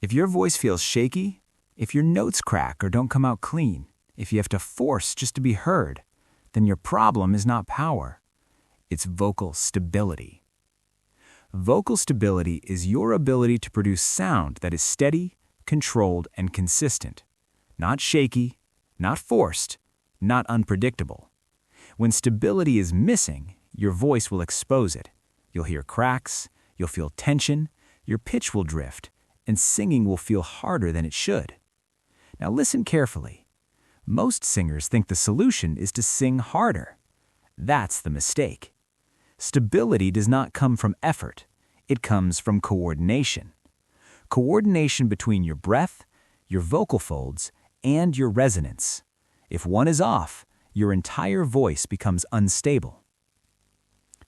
If your voice feels shaky, if your notes crack or don't come out clean, if you have to force just to be heard, then your problem is not power. It's vocal stability. Vocal stability is your ability to produce sound that is steady, controlled, and consistent. Not shaky, not forced, not unpredictable. When stability is missing, your voice will expose it. You'll hear cracks, you'll feel tension, your pitch will drift, and singing will feel harder than it should. Now listen carefully. Most singers think the solution is to sing harder. That's the mistake. Stability does not come from effort. It comes from coordination. Coordination between your breath, your vocal folds, and your resonance. If one is off, your entire voice becomes unstable.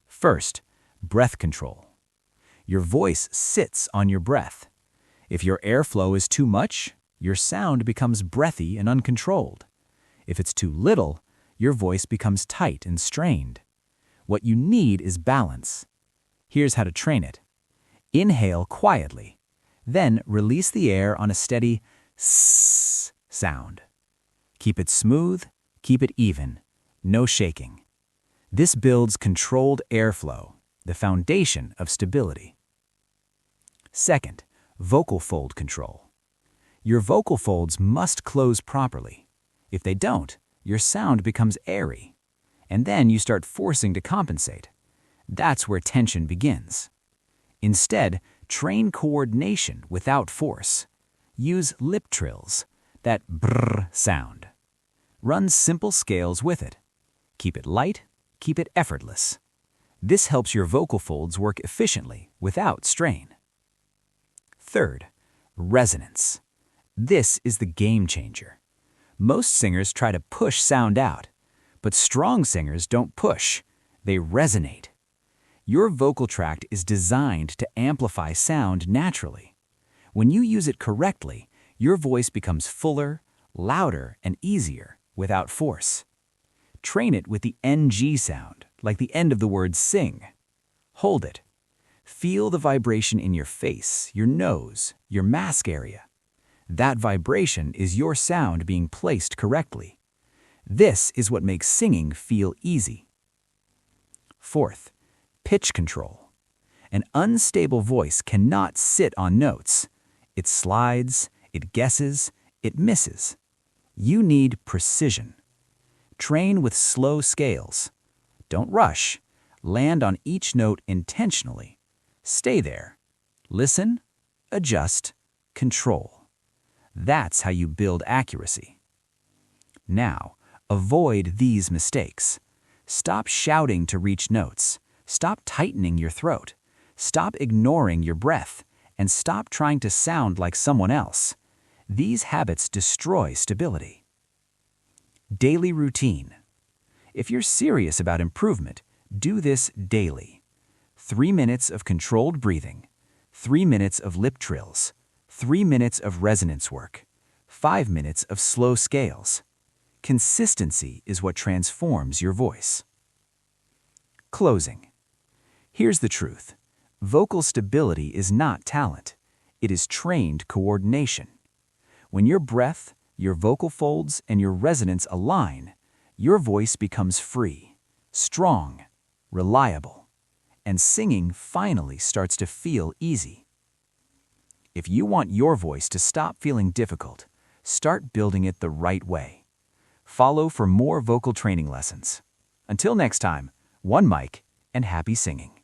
First, breath control. Your voice sits on your breath. If your airflow is too much, your sound becomes breathy and uncontrolled. If it's too little, your voice becomes tight and strained. What you need is balance. Here's how to train it. Inhale quietly, then release the air on a steady S sound. Keep it smooth, keep it even, no shaking. This builds controlled airflow, the foundation of stability. Second, vocal fold control. Your vocal folds must close properly. If they don't, your sound becomes airy, and then you start forcing to compensate. That's where tension begins. Instead, train coordination without force. Use lip trills, that brrr sound. Run simple scales with it. Keep it light, keep it effortless. This helps your vocal folds work efficiently without strain. Third, resonance. This is the game changer. Most singers try to push sound out, but strong singers don't push, they resonate. Your vocal tract is designed to amplify sound naturally. When you use it correctly, your voice becomes fuller, louder, and easier without force. Train it with the NG sound, like the end of the word sing. Hold it. Feel the vibration in your face, your nose, your mask area. That vibration is your sound being placed correctly. This is what makes singing feel easy. Fourth, pitch control. An unstable voice cannot sit on notes. It slides, it guesses, it misses. You need precision. Train with slow scales. Don't rush. Land on each note intentionally. Stay there. Listen, adjust, control. That's how you build accuracy. Now, avoid these mistakes. Stop shouting to reach notes. Stop tightening your throat. Stop ignoring your breath. And stop trying to sound like someone else. These habits destroy stability. Daily routine. If you're serious about improvement, do this daily. 3 minutes of controlled breathing, 3 minutes of lip trills, 3 minutes of resonance work, 5 minutes of slow scales. Consistency is what transforms your voice. Closing. Here's the truth. Vocal stability is not talent. It is trained coordination. When your breath, your vocal folds, and your resonance align, your voice becomes free, strong, reliable, and singing finally starts to feel easy. If you want your voice to stop feeling difficult, start building it the right way. Follow for more vocal training lessons. Until next time, one mic and happy singing.